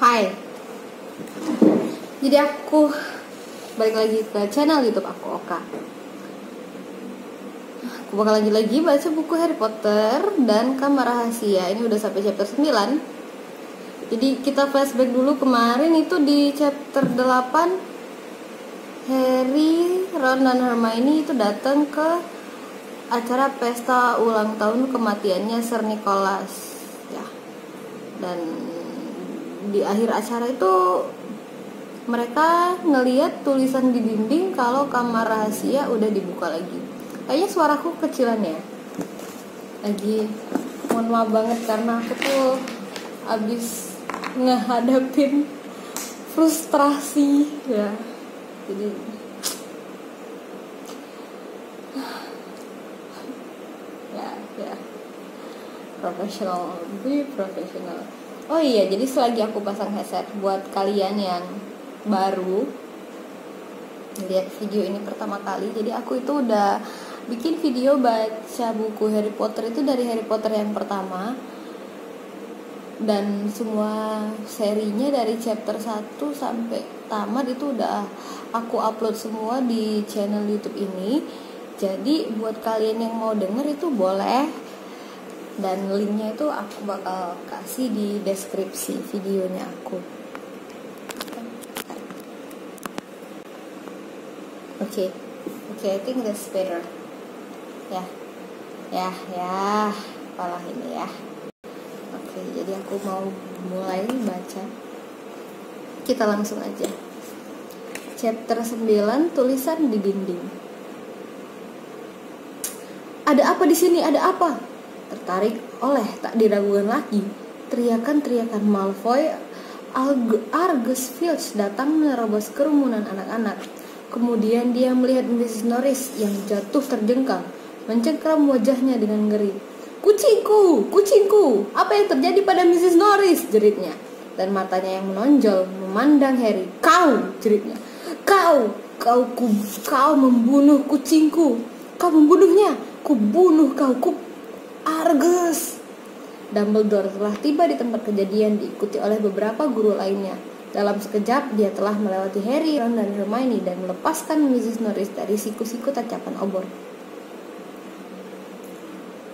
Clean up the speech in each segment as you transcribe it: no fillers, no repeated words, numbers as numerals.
Hai. Jadi aku balik lagi ke channel YouTube aku, Oka. Aku bakal lagi baca buku Harry Potter dan Kamar Rahasia. Ini udah sampai chapter 9. Jadi kita flashback dulu, kemarin itu di chapter 8 Harry, Ron, dan Hermione itu datang ke acara pesta ulang tahun kematiannya Sir Nicholas ya. Dan di akhir acara itu mereka ngeliat tulisan di dinding kalau kamar rahasia udah dibuka lagi. Kayaknya suaraku kecilan ya. Lagi mohon maaf banget karena aku tuh abis ngehadapin frustrasi ya. Jadi ya profesional, be profesional. Oh iya, jadi selagi aku pasang headset buat kalian yang baru lihat video ini pertama kali, jadi aku itu udah bikin video baca buku Harry Potter itu dari Harry Potter yang pertama, dan semua serinya dari chapter 1 sampai tamat itu udah aku upload semua di channel YouTube ini. Jadi buat kalian yang mau denger itu boleh, dan linknya itu aku bakal kasih di deskripsi videonya aku. Oke, I think that's better. Ya, apalah ini ya. Oke, jadi aku mau mulai baca. Kita langsung aja. Chapter 9, tulisan di dinding. Ada apa di sini? Ada apa? Tertarik oleh tak diragukan lagi teriakan-teriakan Malfoy, Argus Filch datang menerobos kerumunan anak-anak. Kemudian dia melihat Mrs. Norris yang jatuh terjengkang, mencengkram wajahnya dengan ngeri. Kucingku, apa yang terjadi pada Mrs. Norris? Jeritnya. Dan matanya yang menonjol memandang Harry. Kau, jeritnya. Kau membunuh kucingku. Kau membunuhnya. Kubunuh kau, Argus. Dumbledore telah tiba di tempat kejadian diikuti oleh beberapa guru lainnya. Dalam sekejap dia telah melewati Harry, Ron, dan Hermione dan melepaskan Mrs. Norris dari siku-siku tacapan obor.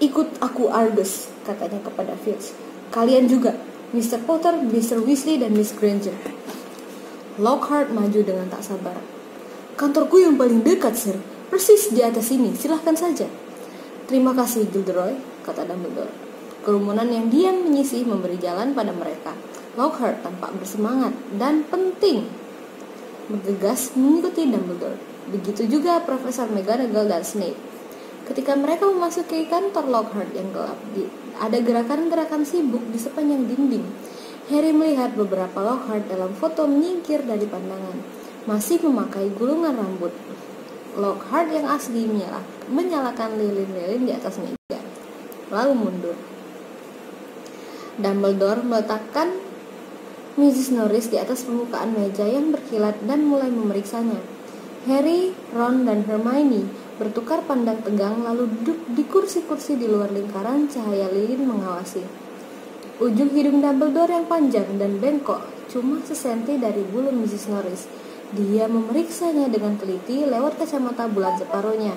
Ikut aku, Argus, katanya kepada Filch. Kalian juga, Mr. Potter, Mr. Weasley, dan Miss Granger. Lockhart maju dengan tak sabar. Kantorku yang paling dekat, Sir. Persis di atas sini, silahkan saja. Terima kasih, Gilderoy, kata Dumbledore. Kerumunan yang diam menyisih memberi jalan pada mereka. Lockhart tampak bersemangat dan penting bergegas mengikuti Dumbledore. Begitu juga Profesor McGonagall dan Snape. Ketika mereka memasuki kantor Lockhart yang gelap, ada gerakan-gerakan sibuk di sepanjang dinding. Harry melihat beberapa Lockhart dalam foto menyingkir dari pandangan, masih memakai gulungan rambut. Lockhart yang asli menyalakan lilin-lilin di atas meja, lalu mundur. Dumbledore meletakkan Mrs. Norris di atas permukaan meja yang berkilat dan mulai memeriksanya. Harry, Ron, dan Hermione bertukar pandang tegang lalu duduk di kursi-kursi di luar lingkaran cahaya lilin mengawasi. Ujung hidung Dumbledore yang panjang dan bengkok cuma sesenti dari bulu Mrs. Norris. Dia memeriksanya dengan teliti lewat kacamata bulan separuhnya.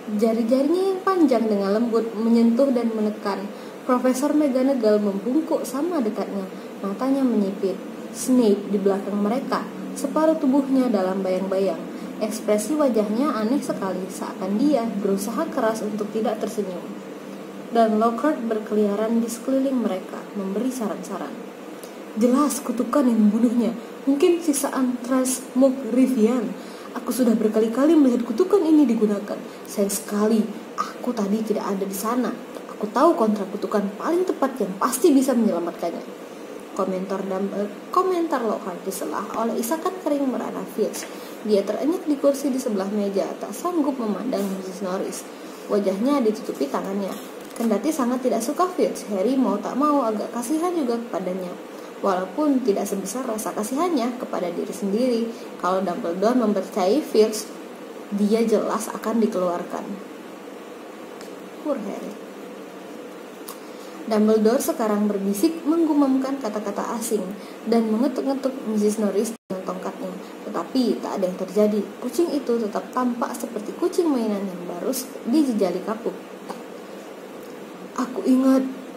Jari-jarinya yang panjang dengan lembut menyentuh dan menekan. Profesor McGonagall membungkuk sama dekatnya, matanya menyipit. Snape di belakang mereka, separuh tubuhnya dalam bayang-bayang. Ekspresi wajahnya aneh sekali, seakan dia berusaha keras untuk tidak tersenyum. Dan Lockhart berkeliaran di sekeliling mereka, memberi saran-saran. Jelas kutukan yang membunuhnya, mungkin siksaan Transmogrifian. Aku sudah berkali-kali melihat kutukan ini digunakan. Sayang sekali, aku tadi tidak ada di sana. Aku tahu kontra kutukan paling tepat yang pasti bisa menyelamatkannya. Komentar Lockhart disela oleh isakan kering merana Filch. Dia terenyek di kursi di sebelah meja, tak sanggup memandang Mrs. Norris. Wajahnya ditutupi tangannya. Kendati sangat tidak suka Filch, Harry mau tak mau agak kasihan juga kepadanya. Walaupun tidak sebesar rasa kasihannya kepada diri sendiri. Kalau Dumbledore mempercayai Filch, dia jelas akan dikeluarkan. Poor Harry. Dumbledore sekarang berbisik menggumamkan kata-kata asing dan mengetuk-ngetuk Mrs. Norris dengan tongkatnya. Tetapi tak ada yang terjadi. Kucing itu tetap tampak seperti kucing mainan yang baru dijejali kapuk.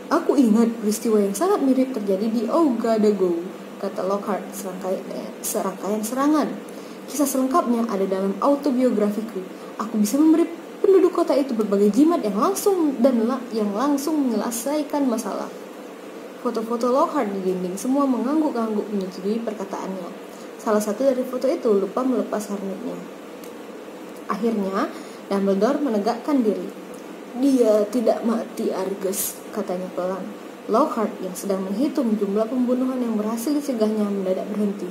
Aku ingat peristiwa yang sangat mirip terjadi di Ogadago, kata Lockhart serangkaian serangan. Kisah selengkapnya ada dalam autobiografiku. Aku bisa memberi penduduk kota itu berbagai jimat yang langsung menyelesaikan masalah. Foto-foto Lockhart di dinding semua mengangguk-angguk menyetujui perkataannya. Salah satu dari foto itu lupa melepas hermitnya. Akhirnya, Dumbledore menegakkan diri. Dia tidak mati, Argus, katanya pelan. Lockhart yang sedang menghitung jumlah pembunuhan yang berhasil dicegahnya mendadak berhenti.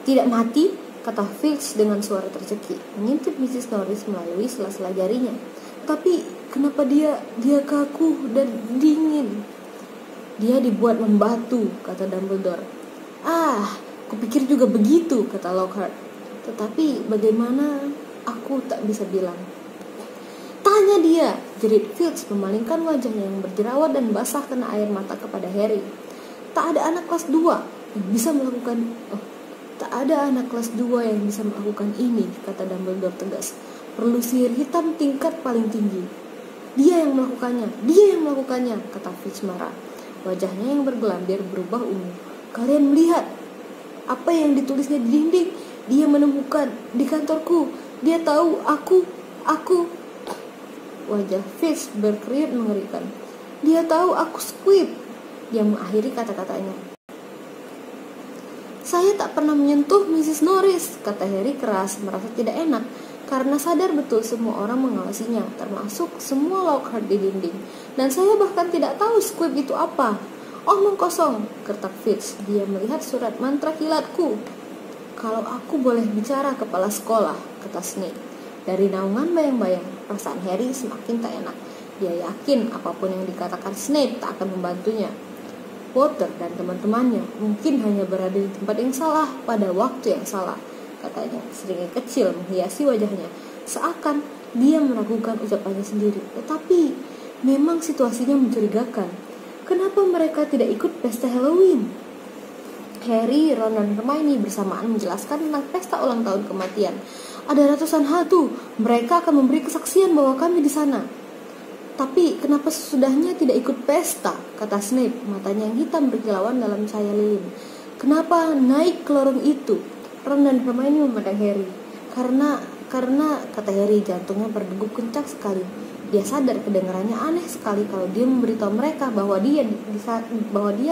Tidak mati? Kata Filch dengan suara tercekik, mengintip Mrs. Norris melalui sela-sela jarinya. Tapi kenapa dia kaku dan dingin? Dia dibuat membatu, kata Dumbledore. Kupikir juga begitu, kata Lockhart. Tetapi bagaimana? Aku tak bisa bilang. Tanya dia, jerit Filch memalingkan wajahnya yang berjerawat dan basah kena air mata kepada Harry. Tak ada anak kelas 2 yang bisa melakukan ini, kata Dumbledore tegas. Perlu sihir hitam tingkat paling tinggi. Dia yang melakukannya, kata Filch marah. Wajahnya yang bergelambir berubah ungu. Kalian melihat apa yang ditulisnya di dinding? Dia menemukan di kantorku. Dia tahu aku. Wajah Filch berkerut mengerikan. Dia tahu aku Squib. Dia mengakhiri kata-katanya. Saya tak pernah menyentuh Mrs. Norris, kata Harry keras, merasa tidak enak karena sadar betul semua orang mengawasinya, termasuk semua Lockhart di dinding. Dan saya bahkan tidak tahu Squib itu apa. Omong kosong, gertak Filch. Dia melihat surat mantra kilatku. Kalau aku boleh bicara, kepala sekolah, kata Snape. Dari naungan bayang-bayang, perasaan Harry semakin tak enak. Dia yakin apapun yang dikatakan Snape tak akan membantunya. Potter dan teman-temannya mungkin hanya berada di tempat yang salah pada waktu yang salah, katanya. Seringnya kecil menghiasi wajahnya, seakan dia meragukan ucapannya sendiri. Tetapi memang situasinya mencurigakan. Kenapa mereka tidak ikut pesta Halloween? Harry, Ron, dan Hermione bersamaan menjelaskan tentang pesta ulang tahun kematian. Ada ratusan hantu. Mereka akan memberi kesaksian bahwa kami di sana. Tapi kenapa sesudahnya tidak ikut pesta? Kata Snape, matanya yang hitam berkilauan dalam cahaya lilin. Kenapa naik ke lorong itu? Ron dan Hermione memandang Harry. Karena kata Harry, jantungnya berdegup kencang sekali. Dia sadar kedengarannya aneh sekali kalau dia memberitahu mereka bahwa dia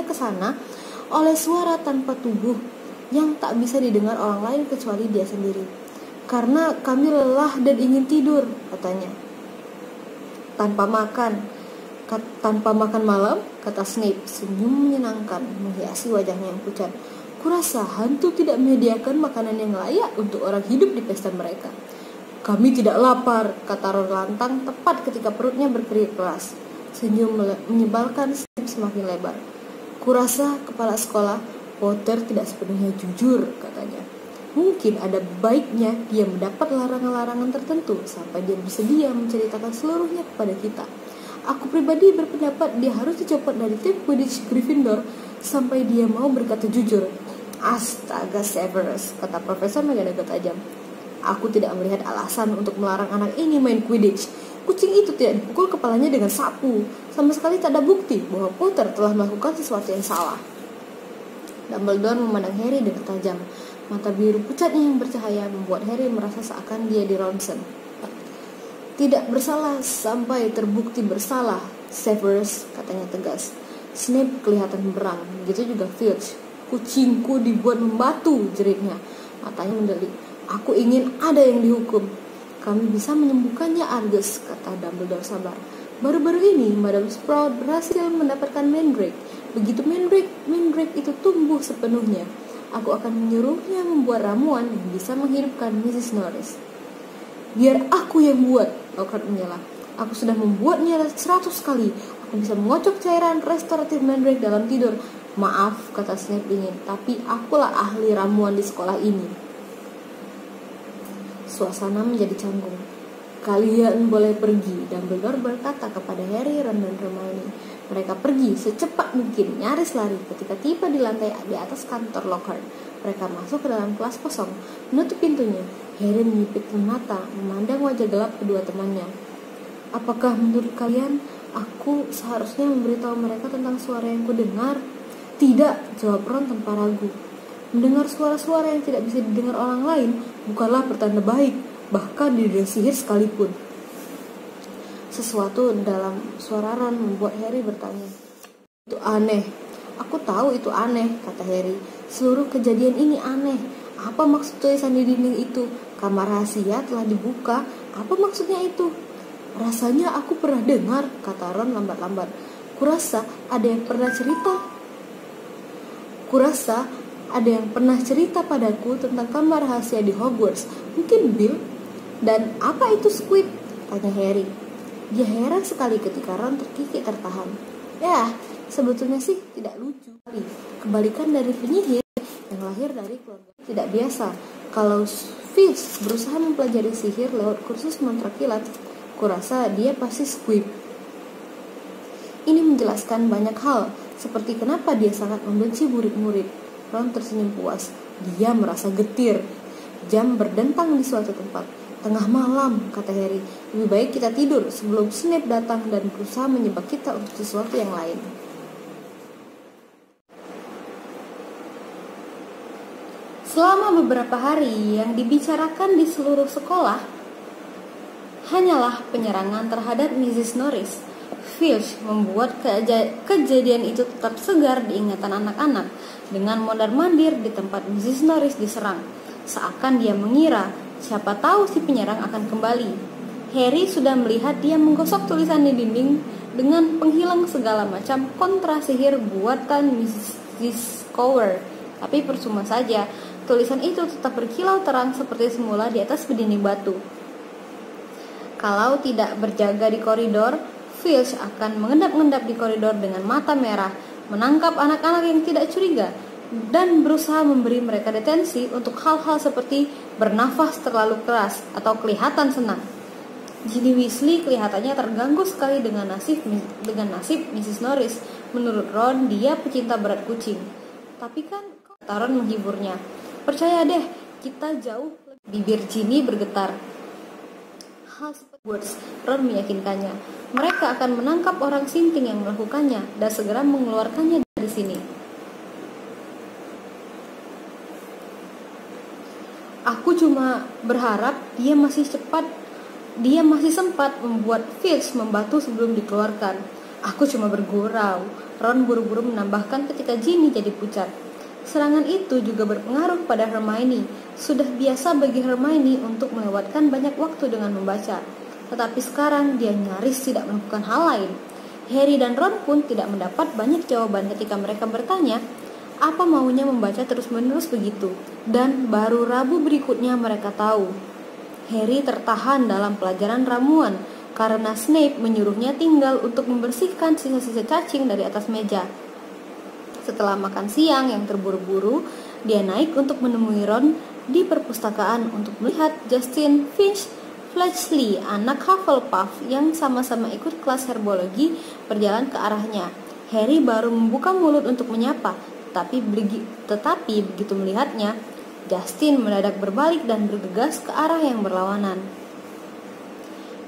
ke sana oleh suara tanpa tubuh yang tak bisa didengar orang lain kecuali dia sendiri. Karena kami lelah dan ingin tidur, katanya. Tanpa makan malam, kata Snape, senyum menyenangkan menghiasi wajahnya yang pucat. Kurasa hantu tidak menyediakan makanan yang layak untuk orang hidup di pesta mereka. Kami tidak lapar, kata Ron lantang tepat ketika perutnya berkerut keras. Senyum menyebalkan Snape semakin lebar. Kurasa, kepala sekolah, Potter tidak sepenuhnya jujur, katanya. Mungkin ada baiknya dia mendapat larangan-larangan tertentu sampai dia bersedia menceritakan seluruhnya kepada kita. Aku pribadi berpendapat dia harus dicopot dari tim Quidditch Gryffindor sampai dia mau berkata jujur. Astaga, Severus, kata Profesor McGonagall tajam. Aku tidak melihat alasan untuk melarang anak ini main Quidditch. Kucing itu tidak dipukul kepalanya dengan sapu. Sama sekali tak ada bukti bahwa Potter telah melakukan sesuatu yang salah. Dumbledore memandang Harry dengan tajam. Mata biru pucatnya yang bercahaya membuat Harry merasa seakan dia di ronsen. Tidak bersalah sampai terbukti bersalah, Severus, katanya tegas. Snape kelihatan berang, begitu juga Filch. Kucingku dibuat membatu, jeritnya. Matanya mendelik. Aku ingin ada yang dihukum. Kami bisa menyembuhkannya, Argus, kata Dumbledore sabar. Baru-baru ini, Madame Sprout berhasil mendapatkan Mandrake. Begitu Mandrake itu tumbuh sepenuhnya, aku akan menyuruhnya membuat ramuan yang bisa menghidupkan Mrs. Norris. Biar aku yang buat, Lockhart menyela. Aku sudah membuatnya 100 kali. Aku bisa mengocok cairan restoratif Mandrake dalam tidur. Maaf, kata Snape dingin, tapi akulah ahli ramuan di sekolah ini. Suasana menjadi canggung. Kalian boleh pergi, Dumbledore berkata kepada Harry, Ron, dan Hermione. Mereka pergi secepat mungkin, nyaris lari. Ketika tiba di lantai di atas kantor Lockhart, mereka masuk ke dalam kelas kosong, menutup pintunya. Harry menyipitkan mata, memandang wajah gelap kedua temannya. Apakah menurut kalian aku seharusnya memberitahu mereka tentang suara yang kudengar? Tidak, jawab Ron tanpa ragu. Mendengar suara-suara yang tidak bisa didengar orang lain bukanlah pertanda baik, bahkan di dunia sihir sekalipun. Sesuatu dalam suara Ron membuat Harry bertanya. Itu aneh. Aku tahu itu aneh, kata Harry. Seluruh kejadian ini aneh. Apa maksud tulisan di dinding itu? Kamar rahasia telah dibuka. Apa maksudnya itu? Rasanya aku pernah dengar, kata Ron lambat-lambat. Kurasa ada yang pernah cerita padaku tentang kamar rahasia di Hogwarts. Mungkin Bill? Dan apa itu Squib? Tanya Harry. Dia heran sekali ketika Ron terkikik tertahan. Ya, sebetulnya sih tidak lucu. Tapi kebalikan dari penyihir yang lahir dari keluarga tidak biasa. Kalau Filch berusaha mempelajari sihir lewat kursus mantra kilat, kurasa dia pasti Squib. Ini menjelaskan banyak hal, seperti kenapa dia sangat membenci murid-murid. Ron tersenyum puas. Dia merasa getir. Jam berdentang di suatu tempat. Tengah malam, kata Harry. Lebih baik kita tidur sebelum Snape datang dan berusaha menyebab kita untuk sesuatu yang lain. Selama beberapa hari yang dibicarakan di seluruh sekolah hanyalah penyerangan terhadap Mrs. Norris. Filch membuat kejadian itu tetap segar di ingatan anak-anak dengan mondar-mandir di tempat Mrs. Norris diserang. Seakan dia mengira siapa tahu si penyerang akan kembali. Harry sudah melihat dia menggosok tulisan di dinding dengan penghilang segala macam kontra sihir buatan Mrs. Cowler. Tapi percuma saja, tulisan itu tetap berkilau terang seperti semula di atas dinding batu. Kalau tidak berjaga di koridor, Filch akan mengendap-endap di koridor dengan mata merah, menangkap anak-anak yang tidak curiga, dan berusaha memberi mereka detensi untuk hal-hal seperti bernafas terlalu keras atau kelihatan senang. Ginny Weasley kelihatannya terganggu sekali dengan nasib Mrs. Norris. Menurut Ron, dia pecinta berat kucing. Tapi kan, kata Ron menghiburnya, percaya deh, kita jauh lebih. Bibir Ginny bergetar. Hal seperti words, Ron meyakinkannya. Mereka akan menangkap orang sinting yang melakukannya dan segera mengeluarkannya dari sini. Aku cuma berharap dia masih sempat membuat Filch membatu sebelum dikeluarkan. Aku cuma bergurau. Ron buru-buru menambahkan ketika Ginny jadi pucat. Serangan itu juga berpengaruh pada Hermione. Sudah biasa bagi Hermione untuk melewatkan banyak waktu dengan membaca. Tetapi sekarang dia nyaris tidak melakukan hal lain. Harry dan Ron pun tidak mendapat banyak jawaban ketika mereka bertanya apa maunya membaca terus-menerus begitu. Dan baru Rabu berikutnya mereka tahu. Harry tertahan dalam pelajaran ramuan karena Snape menyuruhnya tinggal untuk membersihkan sisa-sisa cacing dari atas meja. Setelah makan siang yang terburu-buru, dia naik untuk menemui Ron di perpustakaan untuk melihat Justin Finch Fletchley, anak Hufflepuff yang sama-sama ikut kelas herbologi, berjalan ke arahnya. Harry baru membuka mulut untuk menyapa, tetapi begitu melihatnya, Justin mendadak berbalik dan bergegas ke arah yang berlawanan.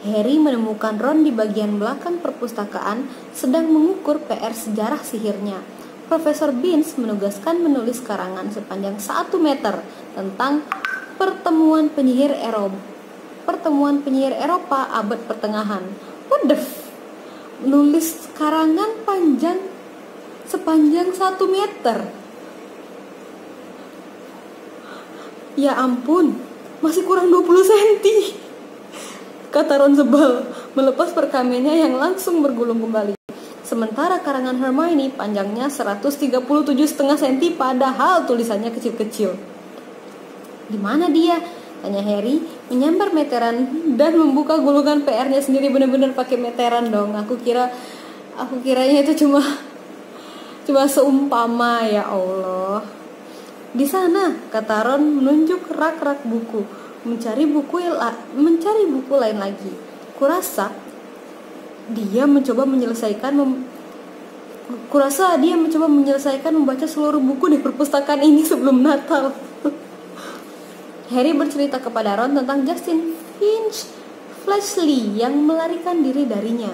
Harry menemukan Ron di bagian belakang perpustakaan sedang mengukur PR sejarah sihirnya. Profesor Binns menugaskan menulis karangan sepanjang 1 meter tentang pertemuan penyihir Eropa abad pertengahan. What the Nulis karangan sepanjang 1 meter. Ya ampun, masih kurang 20 cm. Kata Ron sebal, melepas perkamennya yang langsung bergulung kembali. Sementara karangan Hermione panjangnya 137,5 cm, padahal tulisannya kecil-kecil. Di mana dia? Tanya Harry, menyambar meteran dan membuka gulungan PR-nya sendiri. Benar-benar pakai meteran dong. Aku kiranya itu cuma seumpama, ya Allah. Di sana, kata Ron menunjuk rak-rak buku. mencari buku lain lagi. Kurasa dia mencoba menyelesaikan membaca seluruh buku di perpustakaan ini sebelum Natal. Harry bercerita kepada Ron tentang Justin Finch Fletchley yang melarikan diri darinya.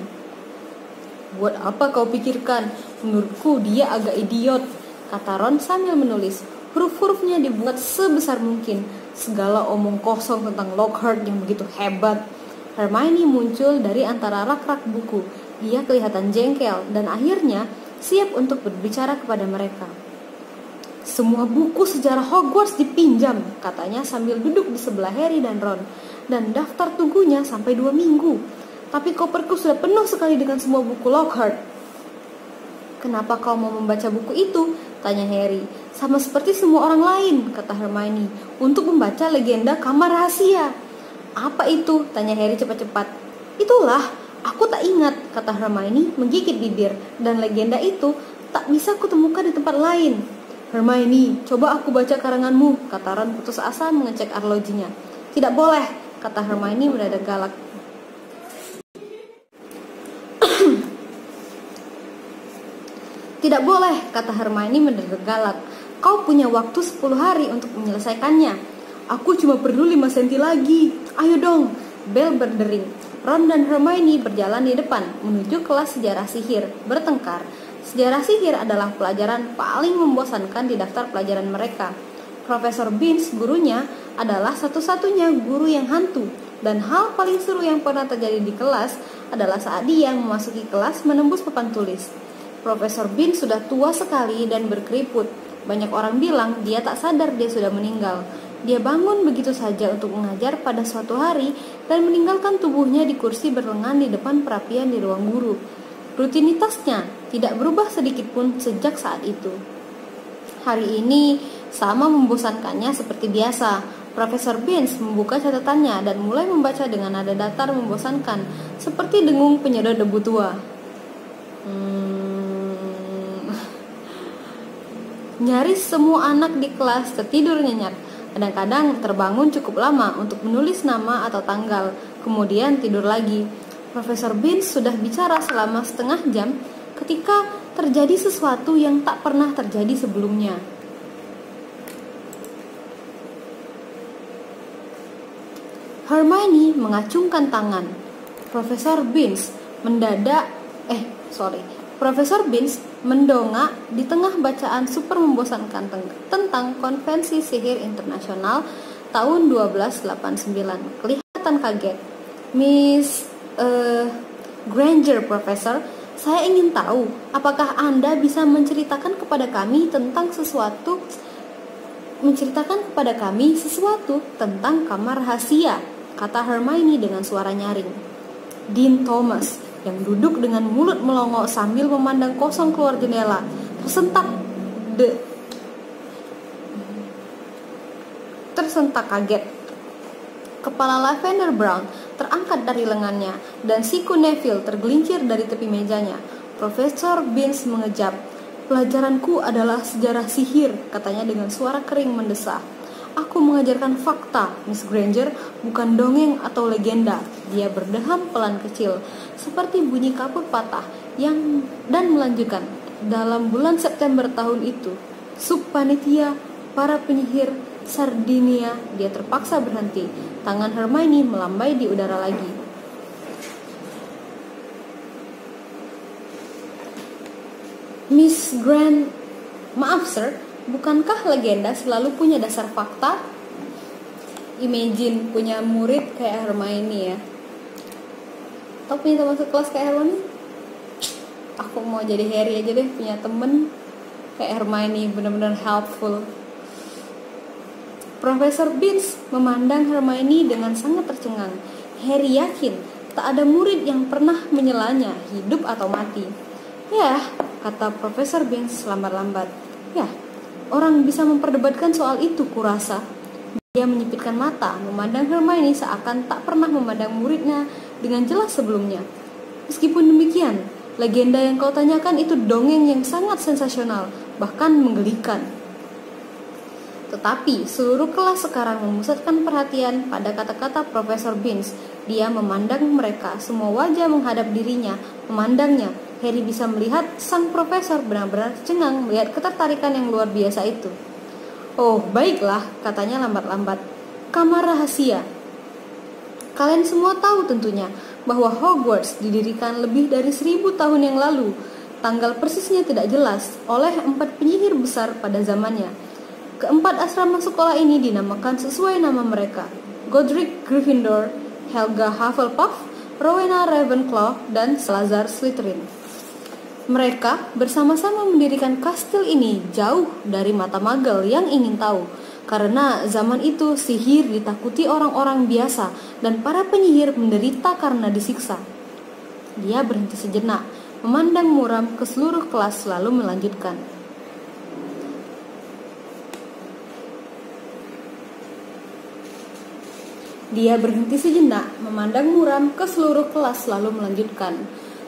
"Buat apa kau pikirkan? Menurutku dia agak idiot," kata Ron sambil menulis. Huruf-hurufnya dibuat sebesar mungkin. Segala omong kosong tentang Lockhart yang begitu hebat. Hermione muncul dari antara rak-rak buku. Dia kelihatan jengkel dan akhirnya siap untuk berbicara kepada mereka. "Semua buku sejarah Hogwarts dipinjam," katanya sambil duduk di sebelah Harry dan Ron. "Dan daftar tunggunya sampai 2 minggu. Tapi koperku sudah penuh sekali dengan semua buku Lockhart." "Kenapa kau mau membaca buku itu?" tanya Harry. "Sama seperti semua orang lain," kata Hermione, "untuk membaca legenda kamar rahasia." "Apa itu?" tanya Harry cepat-cepat. "Itulah, aku tak ingat," kata Hermione menggigit bibir. "Dan legenda itu tak bisa kutemukan di tempat lain." "Hermione, coba aku baca karanganmu," kata Ron putus asa mengecek arlojinya. "Tidak boleh," kata Hermione mendadak galak. "Tidak boleh," kata Hermione mendadak galak. "Kau punya waktu 10 hari untuk menyelesaikannya." "Aku cuma perlu 5 senti lagi. Ayo dong." Bel berdering. Ron dan Hermione berjalan di depan menuju kelas sejarah sihir, bertengkar. Sejarah sihir adalah pelajaran paling membosankan di daftar pelajaran mereka. Profesor Binns, gurunya, adalah satu-satunya guru yang hantu. Dan hal paling seru yang pernah terjadi di kelas adalah saat dia memasuki kelas menembus papan tulis. Profesor Binns sudah tua sekali dan berkeriput. Banyak orang bilang dia tak sadar dia sudah meninggal. Dia bangun begitu saja untuk mengajar pada suatu hari dan meninggalkan tubuhnya di kursi berlengan di depan perapian di ruang guru. Rutinitasnya tidak berubah sedikit pun sejak saat itu. Hari ini sama membosankannya seperti biasa. Profesor Binns membuka catatannya dan mulai membaca dengan nada datar membosankan, seperti dengung penyedot debu tua. Nyaris semua anak di kelas tertidur nyenyak. Kadang-kadang terbangun cukup lama untuk menulis nama atau tanggal, kemudian tidur lagi. Profesor Binns sudah bicara selama setengah jam ketika terjadi sesuatu yang tak pernah terjadi sebelumnya. Hermione mengacungkan tangan. Profesor Binns mendongak di tengah bacaan super membosankan tentang Konvensi Sihir Internasional tahun 1289. Kelihatan kaget. "Miss Granger, Profesor, saya ingin tahu apakah Anda bisa menceritakan kepada kami sesuatu tentang kamar rahasia," kata Hermione dengan suara nyaring. Dean Thomas yang duduk dengan mulut melongo sambil memandang kosong keluar jendela tersentak kaget. Kepala Lavender Brown terangkat dari lengannya dan siku Neville tergelincir dari tepi mejanya. Profesor Binns mengejap. "Pelajaranku adalah sejarah sihir," katanya dengan suara kering mendesah. "Aku mengajarkan fakta, Miss Granger, bukan dongeng atau legenda." Dia berdeham pelan kecil, seperti bunyi kapur patah, dan melanjutkan. "Dalam bulan September tahun itu, subpanitia para penyihir Sardinia." Dia terpaksa berhenti. Tangan Hermione melambai di udara lagi. "Miss Grant, maaf sir, bukankah legenda selalu punya dasar fakta?" Imagine punya murid kayak Hermione ya. Atau punya teman sekelas kayak Hermione. Aku mau jadi Harry aja deh, punya temen kayak Hermione, benar-benar helpful. Profesor Binns memandang Hermione dengan sangat tercengang. Harry yakin tak ada murid yang pernah menyelanya, hidup atau mati. "Ya," kata Profesor Binns lambat-lambat. "Ya, orang bisa memperdebatkan soal itu, kurasa." Dia menyipitkan mata, memandang Hermione seakan tak pernah memandang muridnya dengan jelas sebelumnya. "Meskipun demikian, legenda yang kau tanyakan itu dongeng yang sangat sensasional, bahkan menggelikan." Tetapi seluruh kelas sekarang memusatkan perhatian pada kata-kata Profesor Binns. Dia memandang mereka, semua wajah menghadap dirinya, memandangnya. Harry bisa melihat sang profesor benar-benar cengang melihat ketertarikan yang luar biasa itu. "Oh, baiklah," katanya lambat-lambat. "Kamar rahasia. Kalian semua tahu tentunya bahwa Hogwarts didirikan lebih dari 1000 tahun yang lalu. Tanggal persisnya tidak jelas oleh 4 penyihir besar pada zamannya. Keempat asrama sekolah ini dinamakan sesuai nama mereka: Godric Gryffindor, Helga Hufflepuff, Rowena Ravenclaw, dan Salazar Slytherin. Mereka bersama-sama mendirikan kastil ini jauh dari mata Muggle yang ingin tahu. Karena zaman itu sihir ditakuti orang-orang biasa dan para penyihir menderita karena disiksa." Dia berhenti sejenak, memandang muram ke seluruh kelas lalu melanjutkan.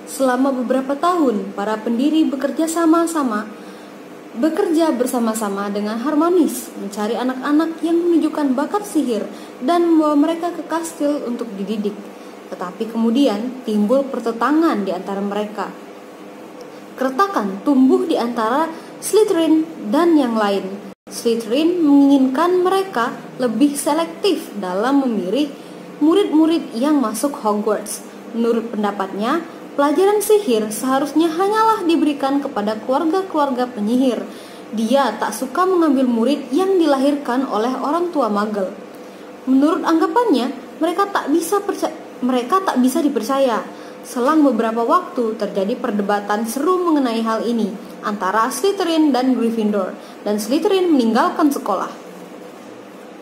"Selama beberapa tahun, para pendiri bekerja bersama-sama dengan harmonis, mencari anak-anak yang menunjukkan bakat sihir dan membawa mereka ke kastil untuk dididik. Tetapi kemudian timbul pertentangan di antara mereka. Keretakan tumbuh di antara Slytherin dan yang lain. Slytherin menginginkan mereka lebih selektif dalam memilih murid-murid yang masuk Hogwarts. Menurut pendapatnya, pelajaran sihir seharusnya hanyalah diberikan kepada keluarga-keluarga penyihir. Dia tak suka mengambil murid yang dilahirkan oleh orang tua Muggle. Menurut anggapannya, mereka tak bisa dipercaya. Selang beberapa waktu terjadi perdebatan seru mengenai hal ini antara Slytherin dan Gryffindor, dan Slytherin meninggalkan sekolah."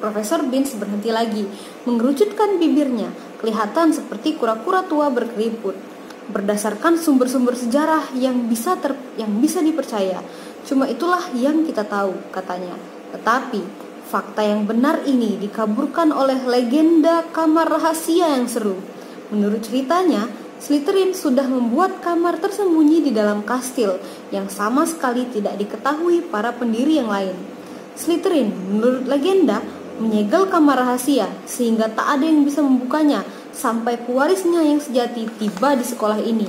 Profesor Binns berhenti lagi, mengerucutkan bibirnya, kelihatan seperti kura-kura tua berkeriput. "Berdasarkan sumber-sumber sejarah yang bisa dipercaya, cuma itulah yang kita tahu," katanya. "Tetapi fakta yang benar ini dikaburkan oleh legenda kamar rahasia yang seru. Menurut ceritanya, Slytherin sudah membuat kamar tersembunyi di dalam kastil yang sama sekali tidak diketahui para pendiri yang lain. Slytherin, menurut legenda, menyegel kamar rahasia sehingga tak ada yang bisa membukanya sampai pewarisnya yang sejati tiba di sekolah ini.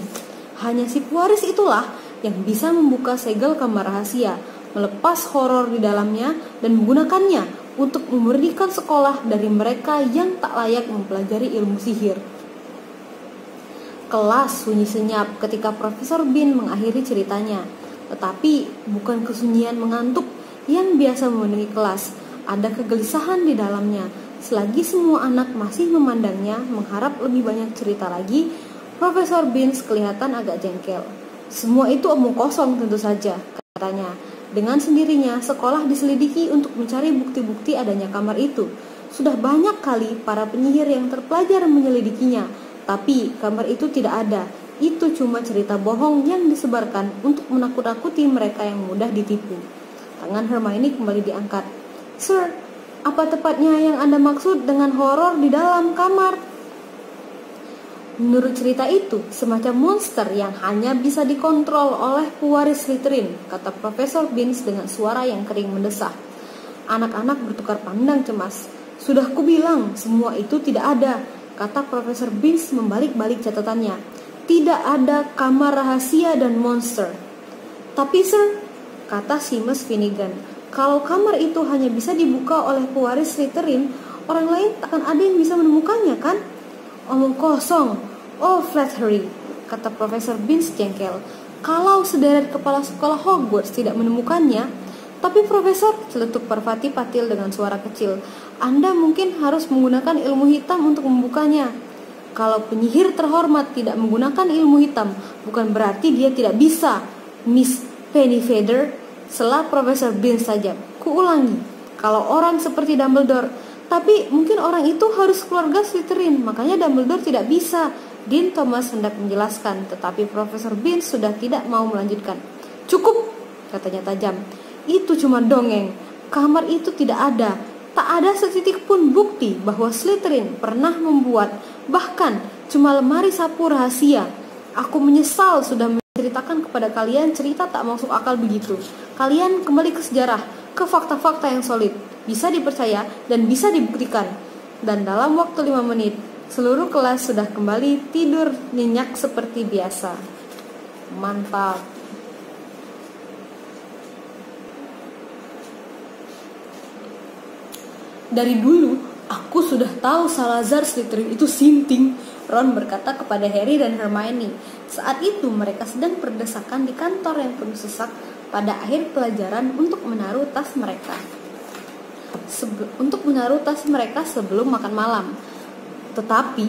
Hanya si pewaris itulah yang bisa membuka segel kamar rahasia, melepas horor di dalamnya dan menggunakannya untuk memurnikan sekolah dari mereka yang tak layak mempelajari ilmu sihir." Kelas sunyi senyap ketika Profesor Binns mengakhiri ceritanya. Tetapi bukan kesunyian mengantuk yang biasa memenuhi kelas. Ada kegelisahan di dalamnya. Selagi semua anak masih memandangnya, mengharap lebih banyak cerita lagi, Profesor Binns kelihatan agak jengkel. "Semua itu omong kosong tentu saja," katanya. "Dengan sendirinya sekolah diselidiki untuk mencari bukti-bukti adanya kamar itu. Sudah banyak kali para penyihir yang terpelajar menyelidikinya. Tapi kamar itu tidak ada. Itu cuma cerita bohong yang disebarkan untuk menakut-nakuti mereka yang mudah ditipu." Tangan Hermione kembali diangkat. "Sir, apa tepatnya yang Anda maksud dengan horor di dalam kamar?" "Menurut cerita itu, semacam monster yang hanya bisa dikontrol oleh pewaris Slytherin," kata Profesor Binns dengan suara yang kering mendesah. Anak-anak bertukar pandang cemas. "Sudah kubilang, semua itu tidak ada," kata Profesor Binns membalik-balik catatannya. "Tidak ada kamar rahasia dan monster." "Tapi sir," kata Seamus Finnegan, "kalau kamar itu hanya bisa dibuka oleh pewaris Slytherin, orang lain takkan ada yang bisa menemukannya, kan?" "Omong kosong. Oh, Flattery," kata Profesor Binns jengkel. "Kalau sederet kepala sekolah Hogwarts tidak menemukannya." "Tapi Profesor," celetuk Parvati Patil dengan suara kecil, "Anda mungkin harus menggunakan ilmu hitam untuk membukanya." "Kalau penyihir terhormat tidak menggunakan ilmu hitam, bukan berarti dia tidak bisa, Miss Pennyfeather," sela Profesor Binns saja. "Kuulangi, kalau orang seperti Dumbledore, tapi mungkin orang itu harus keluarga Slytherin, makanya Dumbledore tidak bisa." Dean Thomas hendak menjelaskan, tetapi Profesor Binns sudah tidak mau melanjutkan. "Cukup," katanya tajam. "Itu cuma dongeng. Kamar itu tidak ada. Tak ada setitik pun bukti bahwa Slytherin pernah membuat, bahkan cuma lemari sapu rahasia. Aku menyesal sudah menceritakan kepada kalian cerita tak masuk akal begitu. Kalian kembali ke sejarah. ke fakta-fakta yang solid, bisa dipercaya dan bisa dibuktikan. Dan dalam waktu 5 menit, seluruh kelas sudah kembali tidur nyenyak seperti biasa. Mantap. Dari dulu, aku sudah tahu Salazar Slytherin itu sinting, Ron berkata kepada Harry dan Hermione. Saat itu mereka sedang berdesakan di kantor yang penuh sesak pada akhir pelajaran untuk menaruh tas mereka. Sebelum makan malam. Tetapi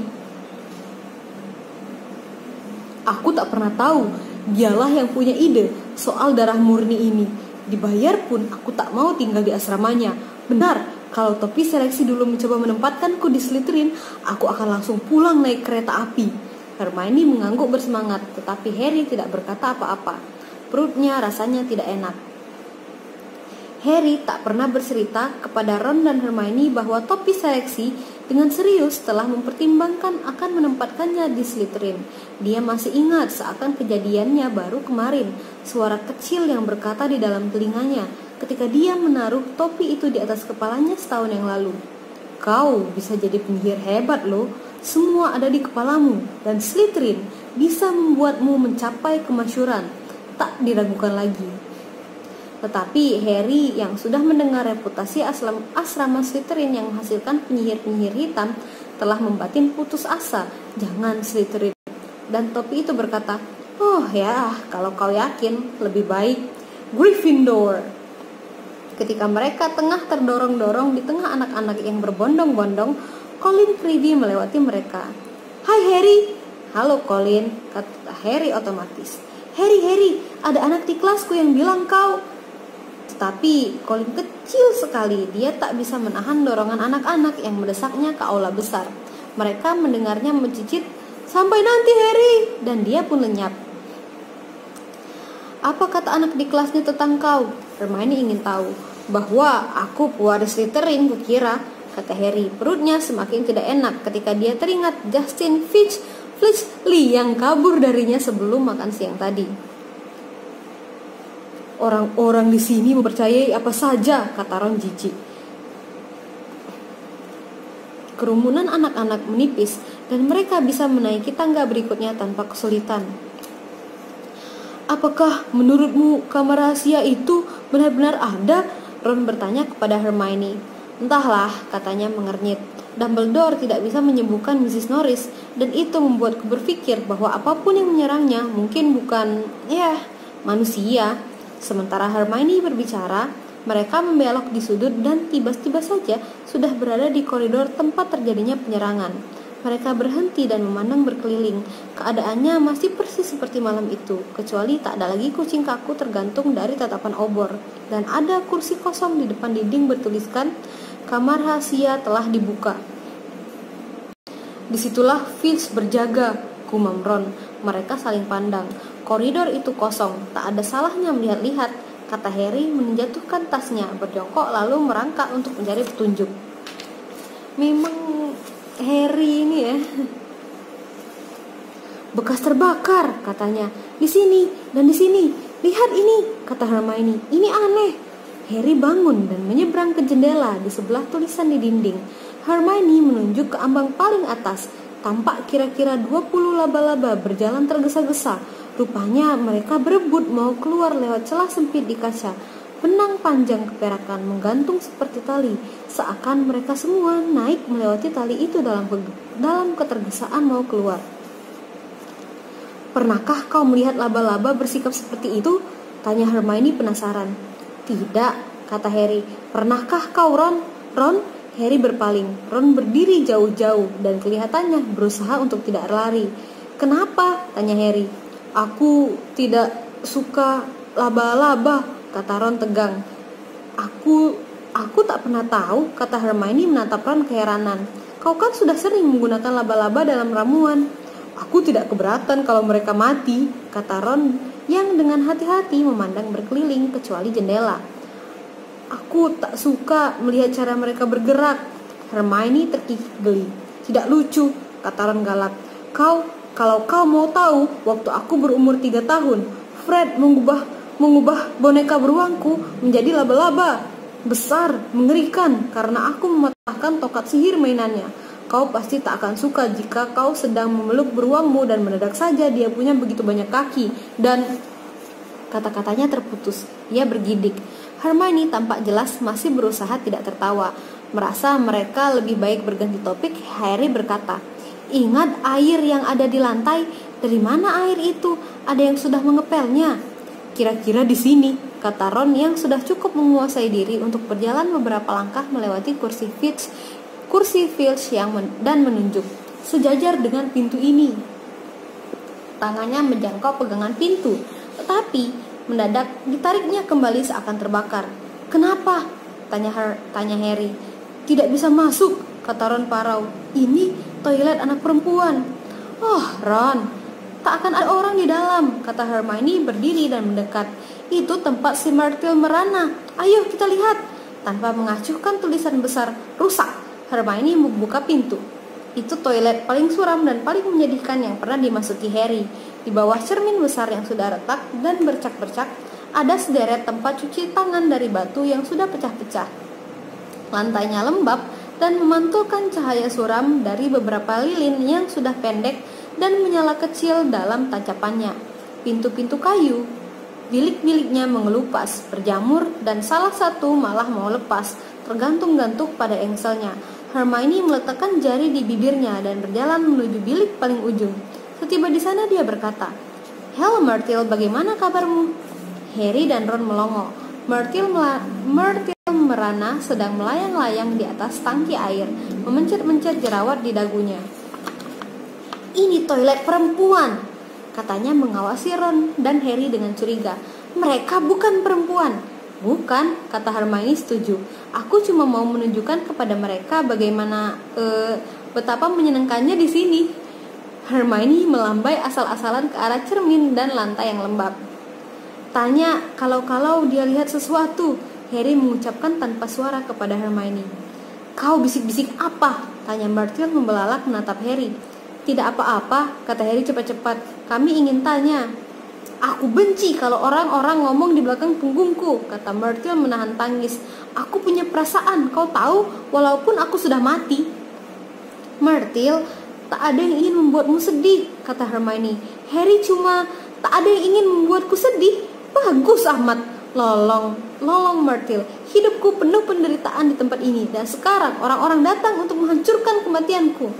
aku tak pernah tahu, dialah yang punya ide soal darah murni ini. Dibayar pun aku tak mau tinggal di asramanya. Benar. Kalau topi seleksi dulu mencoba menempatkanku di Slytherin, aku akan langsung pulang naik kereta api. Hermione mengangguk bersemangat, tetapi Harry tidak berkata apa-apa. Perutnya rasanya tidak enak. Harry tak pernah bercerita kepada Ron dan Hermione bahwa topi seleksi dengan serius telah mempertimbangkan akan menempatkannya di Slytherin. Dia masih ingat seakan kejadiannya baru kemarin, suara kecil yang berkata di dalam telinganya ketika dia menaruh topi itu di atas kepalanya setahun yang lalu. Kau bisa jadi penyihir hebat loh, semua ada di kepalamu, dan Slytherin bisa membuatmu mencapai kemasyhuran, tak diragukan lagi. Tetapi Harry yang sudah mendengar reputasi asrama Slytherin yang menghasilkan penyihir-penyihir hitam telah membatin putus asa, jangan Slytherin. Dan topi itu berkata, oh ya, kalau kau yakin, lebih baik Gryffindor. Ketika mereka tengah terdorong-dorong di tengah anak-anak yang berbondong-bondong, Colin Creevy melewati mereka. Hai Harry. Halo Colin, kata Harry otomatis. Harry, ada anak di kelasku yang bilang kau. Tetapi Colin kecil sekali, dia tak bisa menahan dorongan anak-anak yang mendesaknya ke aula besar. Mereka mendengarnya mencicit, sampai nanti Harry, dan dia pun lenyap. Apa kata anak di kelasnya tentang kau? Hermione ingin tahu. Bahwa aku pewaris Slytherin, kukira, kata Harry. Perutnya semakin tidak enak ketika dia teringat Justin Fitchley yang kabur darinya sebelum makan siang tadi. Orang-orang di sini mempercayai apa saja, kata Ron jijik. Kerumunan anak-anak menipis dan mereka bisa menaiki tangga berikutnya tanpa kesulitan. Apakah menurutmu kamar rahasia itu benar-benar ada? Ron bertanya kepada Hermione. Entahlah, katanya mengernyit. Dumbledore tidak bisa menyembuhkan Mrs. Norris, dan itu membuatku berpikir bahwa apapun yang menyerangnya mungkin bukan, manusia. Sementara Hermione berbicara, mereka membelok di sudut dan tiba-tiba saja sudah berada di koridor tempat terjadinya penyerangan. Mereka berhenti dan memandang berkeliling. Keadaannya masih persis seperti malam itu, kecuali tak ada lagi kucing kaku tergantung dari tatapan obor. Dan ada kursi kosong di depan dinding bertuliskan, kamar rahasia telah dibuka. Disitulah Filch berjaga, gumam Ron. Mereka saling pandang. Koridor itu kosong, tak ada salahnya melihat-lihat, kata Harry menjatuhkan tasnya, berjongkok lalu merangkak untuk mencari petunjuk. Memang Harry ini ya. Bekas terbakar, katanya. Di sini dan di sini. Lihat ini, kata Hermione. Ini aneh. Harry bangun dan menyeberang ke jendela di sebelah tulisan di dinding. Hermione menunjuk ke ambang paling atas. Tampak kira-kira 20 laba-laba berjalan tergesa-gesa. Rupanya mereka berebut mau keluar lewat celah sempit di kaca. Benang panjang keperakan menggantung seperti tali, seakan mereka semua naik melewati tali itu dalam ketergesaan mau keluar. Pernahkah kau melihat laba-laba bersikap seperti itu? Tanya Hermione penasaran. Tidak, kata Harry. Pernahkah kau, Ron? Ron? Harry berpaling. Ron berdiri jauh-jauh dan kelihatannya berusaha untuk tidak lari. Kenapa? Tanya Harry. Aku tidak suka laba-laba, kata Ron tegang. Aku tak pernah tahu, kata Hermione menatap Ron keheranan. Kau kan sudah sering menggunakan laba-laba dalam ramuan. Aku tidak keberatan kalau mereka mati, kata Ron yang dengan hati-hati memandang berkeliling kecuali jendela. Aku tak suka melihat cara mereka bergerak. Hermione terkikik geli. Tidak lucu, kata Ron galak. Kalau kau mau tahu, waktu aku berumur 3 tahun, Fred mengubah boneka beruangku menjadi laba-laba. besar, mengerikan, karena aku mematahkan tokat sihir mainannya. Kau pasti tak akan suka jika kau sedang memeluk beruangmu dan mendadak saja dia punya begitu banyak kaki. Dan kata-katanya terputus. Ia bergidik. Hermione tampak jelas masih berusaha tidak tertawa. Merasa mereka lebih baik berganti topik, Harry berkata, "Ingat air yang ada di lantai? Dari mana air itu? Ada yang sudah mengepelnya?" "Kira-kira di sini," kata Ron yang sudah cukup menguasai diri untuk berjalan beberapa langkah melewati kursi Filch dan menunjuk, "Sejajar dengan pintu ini." Tangannya menjangkau pegangan pintu, tetapi mendadak ditariknya kembali seakan terbakar. "Kenapa?" tanya Harry. "Tidak bisa masuk," kata Ron parau. "Ini toilet anak perempuan." "Oh, Ron, tak akan ada orang di dalam," kata Hermione berdiri dan mendekat. "Itu tempat si Myrtle merana. Ayo kita lihat." Tanpa mengacuhkan tulisan besar "rusak", Hermione membuka pintu. Itu toilet paling suram dan paling menyedihkan yang pernah dimasuki Harry. Di bawah cermin besar yang sudah retak dan bercak-bercak, ada sederet tempat cuci tangan dari batu yang sudah pecah-pecah. Lantainya lembab dan memantulkan cahaya suram dari beberapa lilin yang sudah pendek dan menyala kecil dalam tancapannya. Pintu-pintu kayu, bilik-biliknya mengelupas, berjamur, dan salah satu malah mau lepas, tergantung-gantung pada engselnya. Hermione meletakkan jari di bibirnya dan berjalan menuju bilik paling ujung. Setiba di sana dia berkata, "Hello Myrtle, bagaimana kabarmu?" Harry dan Ron melongo. Myrtle merana sedang melayang-layang di atas tangki air, memencet-mencet jerawat di dagunya. "Ini toilet perempuan," katanya mengawasi Ron dan Harry dengan curiga. "Mereka bukan perempuan." "Bukan," kata Hermione setuju. "Aku cuma mau menunjukkan kepada mereka bagaimana betapa menyenangkannya di sini." Hermione melambai asal-asalan ke arah cermin dan lantai yang lembab. "Tanya kalau dia lihat sesuatu," Harry mengucapkan tanpa suara kepada Hermione. "Kau bisik-bisik apa?" tanya Myrtle membelalak menatap Harry. "Tidak apa-apa," kata Harry cepat-cepat. "Kami ingin tanya." "Aku benci kalau orang-orang ngomong di belakang punggungku," kata Myrtle menahan tangis. "Aku punya perasaan, kau tahu, walaupun aku sudah mati." "Myrtle, tak ada yang ingin membuatmu sedih," kata Hermione. "Harry cuma tak ada yang ingin membuatku sedih." "Bagus amat, lolong Myrtle. Hidupku penuh penderitaan di tempat ini, dan sekarang orang-orang datang untuk menghancurkan kematianku.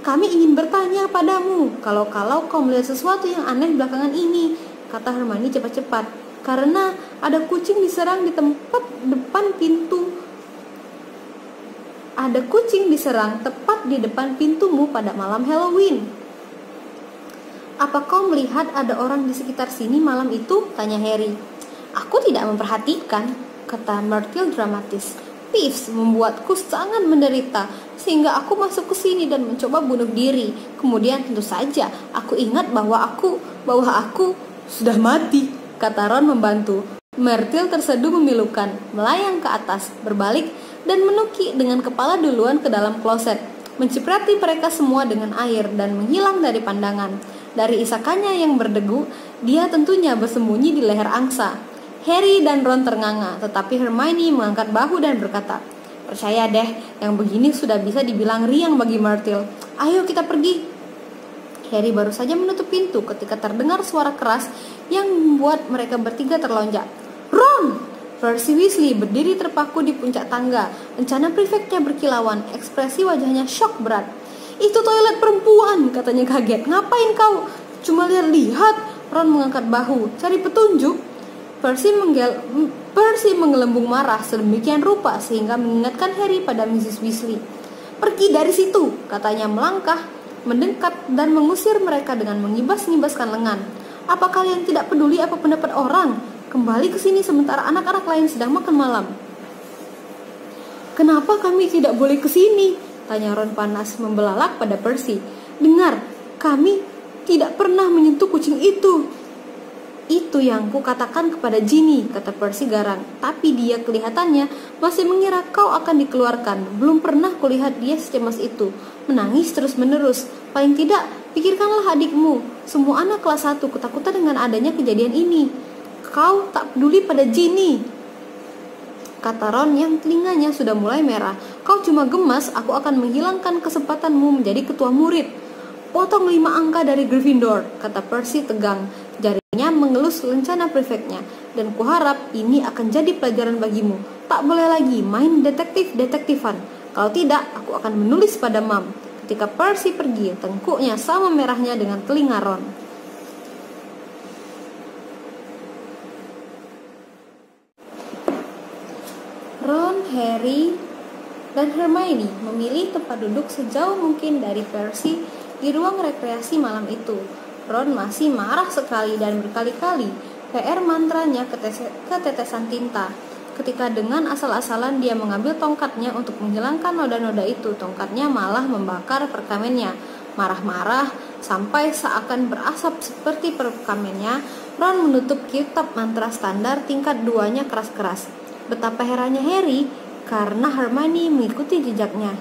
Kami ingin bertanya padamu, kalau kau melihat sesuatu yang aneh belakangan ini," kata Hermione cepat-cepat. "Karena ada kucing diserang di tempat depan pintu. Ada kucing diserang tepat di depan pintumu pada malam Halloween." "Apa kau melihat ada orang di sekitar sini malam itu?" tanya Harry. "Aku tidak memperhatikan," kata Myrtle dramatis. "Peeves membuatku sangat menderita, sehingga aku masuk ke sini dan mencoba bunuh diri. Kemudian tentu saja aku ingat bahwa aku sudah mati," kata Ron membantu. Myrtle terseduh memilukan, melayang ke atas, berbalik, dan menuki dengan kepala duluan ke dalam kloset, menciprati mereka semua dengan air dan menghilang dari pandangan. Dari isakannya yang berdegu, dia tentunya bersembunyi di leher angsa. Harry dan Ron ternganga, tetapi Hermione mengangkat bahu dan berkata, "Percaya deh, yang begini sudah bisa dibilang riang bagi Myrtle. Ayo kita pergi." Harry baru saja menutup pintu ketika terdengar suara keras yang membuat mereka bertiga terlonjak. "Ron!" Percy Weasley berdiri terpaku di puncak tangga, rencana prefeknya berkilauan, ekspresi wajahnya syok berat. "Itu toilet perempuan," katanya kaget. "Ngapain kau?" "Cuma lihat-lihat." Ron mengangkat bahu, "Cari petunjuk." Percy menggelembung marah sedemikian rupa sehingga mengingatkan Harry pada Mrs. Weasley. "Pergi dari situ," katanya melangkah, mendekat dan mengusir mereka dengan mengibas-ngibaskan lengan. "Apa kalian tidak peduli apa pendapat orang? Kembali ke sini sementara anak-anak lain sedang makan malam." "Kenapa kami tidak boleh ke sini?" tanya Ron panas, membelalak pada Percy. "Dengar, kami tidak pernah menyentuh kucing itu." "Itu yang kukatakan kepada Ginny," kata Percy garang. "Tapi dia kelihatannya masih mengira kau akan dikeluarkan. Belum pernah kulihat dia secemas itu, menangis terus-menerus. Paling tidak, pikirkanlah adikmu. Semua anak kelas 1 ketakutan dengan adanya kejadian ini. Kau tak peduli pada Ginny." kata Ron yang telinganya sudah mulai merah. Kau cuma gemas, aku akan menghilangkan kesempatanmu menjadi ketua murid. Potong 5 angka dari Gryffindor, kata Percy tegang. Jarinya mengelus lencana prefeknya. Dan kuharap ini akan jadi pelajaran bagimu. Tak boleh lagi main detektif-detektifan. Kalau tidak, aku akan menulis pada Mam. Ketika Percy pergi, tengkuknya sama merahnya dengan telinga Ron. Ron, Harry, dan Hermione memilih tempat duduk sejauh mungkin dari Percy di ruang rekreasi malam itu. Ron masih marah sekali dan berkali-kali PR mantranya ketetesan tinta. Ketika dengan asal-asalan dia mengambil tongkatnya untuk menghilangkan noda-noda itu, tongkatnya malah membakar perkamennya. Marah-marah sampai seakan berasap seperti perkamennya, Ron menutup kitab mantra standar tingkat 2-nya keras-keras. Betapa herannya Harry karena Hermione mengikuti jejaknya.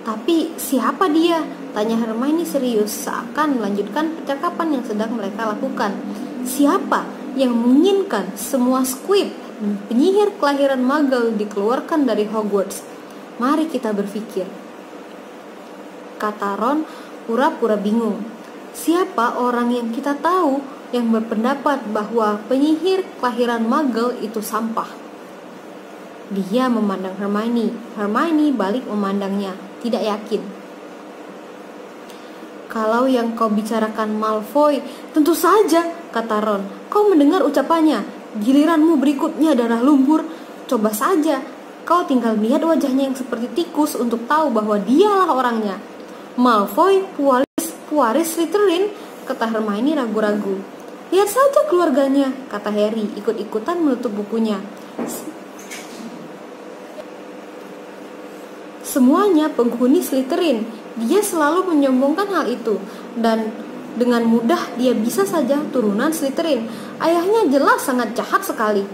Tapi siapa dia? Tanya Hermione serius seakan melanjutkan percakapan yang sedang mereka lakukan. Siapa yang menginginkan semua Squib dan penyihir kelahiran Muggle dikeluarkan dari Hogwarts? Mari kita berpikir, kata Ron pura-pura bingung. Siapa orang yang kita tahu yang berpendapat bahwa penyihir kelahiran Muggle itu sampah? Dia memandang Hermione. Hermione balik memandangnya, tidak yakin. Kalau yang kau bicarakan Malfoy, tentu saja, kata Ron. Kau mendengar ucapannya. Giliranmu berikutnya darah lumpur. Coba saja, kau tinggal lihat wajahnya yang seperti tikus untuk tahu bahwa dialah orangnya. Malfoy, pewaris Slytherin, kata Hermione ragu-ragu. Lihat saja keluarganya, kata Harry ikut-ikutan menutup bukunya. Semuanya penghuni Slytherin. Dia selalu menyombongkan hal itu, dan dengan mudah dia bisa saja turunan Slytherin. Ayahnya jelas sangat jahat sekali.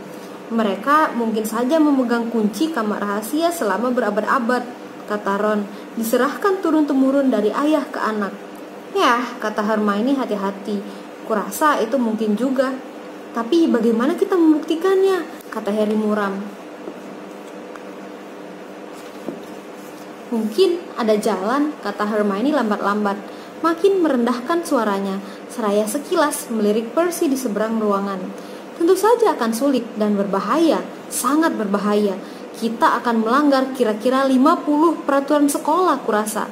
Mereka mungkin saja memegang kunci kamar rahasia selama berabad-abad, kata Ron. Diserahkan turun-temurun dari ayah ke anak. Ya, kata Hermione hati-hati. Kurasa itu mungkin juga. Tapi bagaimana kita membuktikannya? Kata Harry muram. Mungkin ada jalan, kata Hermione lambat-lambat, makin merendahkan suaranya, seraya sekilas melirik Percy di seberang ruangan. Tentu saja akan sulit dan berbahaya, sangat berbahaya. Kita akan melanggar kira-kira 50 peraturan sekolah, kurasa.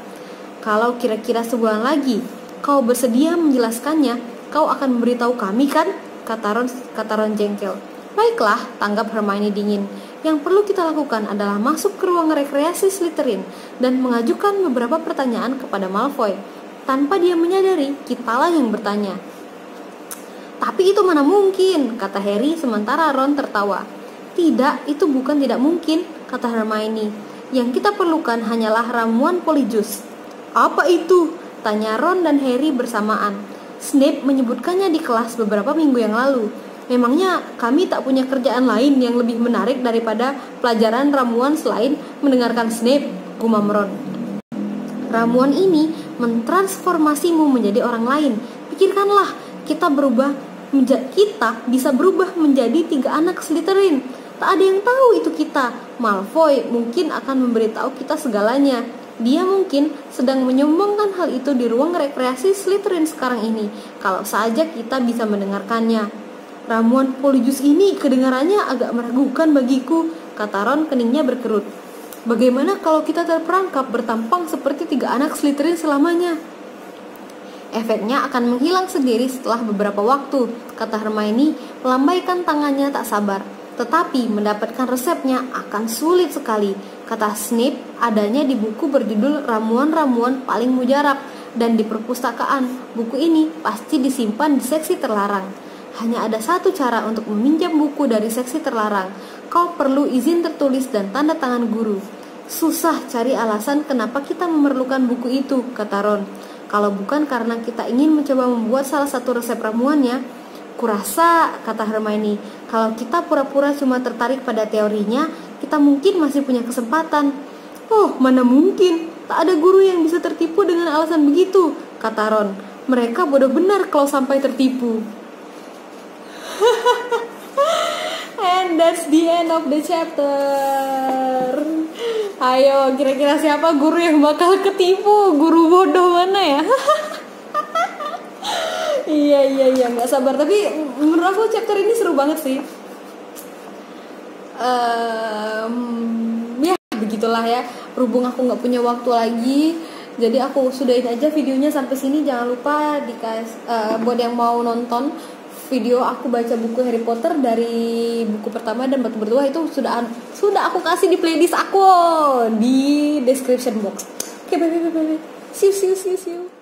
Kalau kira-kira sebulan lagi kau bersedia menjelaskannya, kau akan memberitahu kami kan? Kata Ron jengkel. Baiklah, tanggap Hermione dingin. Yang perlu kita lakukan adalah masuk ke ruang rekreasi Slytherin dan mengajukan beberapa pertanyaan kepada Malfoy. Tanpa dia menyadari, kitalah yang bertanya. Tapi itu mana mungkin, kata Harry sementara Ron tertawa. Tidak, itu bukan tidak mungkin, kata Hermione. Yang kita perlukan hanyalah ramuan Polyjuice. Apa itu? Tanya Ron dan Harry bersamaan. Snape menyebutkannya di kelas beberapa minggu yang lalu. Memangnya kami tak punya kerjaan lain yang lebih menarik daripada pelajaran ramuan selain mendengarkan Snape, gumam Ron. Ramuan ini mentransformasimu menjadi orang lain. Pikirkanlah, kita bisa berubah menjadi 3 anak Slytherin. Tak ada yang tahu itu kita. Malfoy mungkin akan memberitahu kita segalanya. Dia mungkin sedang menyombongkan hal itu di ruang rekreasi Slytherin sekarang ini. Kalau saja kita bisa mendengarkannya. Ramuan Polyjuice ini kedengarannya agak meragukan bagiku, kata Ron keningnya berkerut. Bagaimana kalau kita terperangkap bertampang seperti 3 anak Slytherin selamanya? Efeknya akan menghilang sendiri setelah beberapa waktu, kata Hermione melambaikan tangannya tak sabar. Tetapi mendapatkan resepnya akan sulit sekali, kata Snape, adanya di buku berjudul Ramuan-ramuan paling mujarab dan di perpustakaan. Buku ini pasti disimpan di seksi terlarang. Hanya ada satu cara untuk meminjam buku dari seksi terlarang. Kau perlu izin tertulis dan tanda tangan guru. Susah cari alasan kenapa kita memerlukan buku itu, kata Ron. Kalau bukan karena kita ingin mencoba membuat salah satu resep ramuannya. Kurasa, kata Hermione, kalau kita pura-pura cuma tertarik pada teorinya, kita mungkin masih punya kesempatan. Oh, mana mungkin. Tak ada guru yang bisa tertipu dengan alasan begitu, kata Ron. Mereka bodoh benar kalau sampai tertipu. And that's the end of the chapter. Ayo, kira-kira siapa guru yang bakal ketipu? Guru bodoh mana ya? Iya, nggak sabar. Tapi menurut aku chapter ini seru banget sih. Ya begitulah ya. Berhubung aku nggak punya waktu lagi, jadi aku sudahin aja videonya sampai sini. Jangan lupa buat yang mau nonton video aku baca buku Harry Potter dari buku pertama dan Batu Bertuah itu sudah aku kasih di playlist aku di description box. Oke, bye. See you.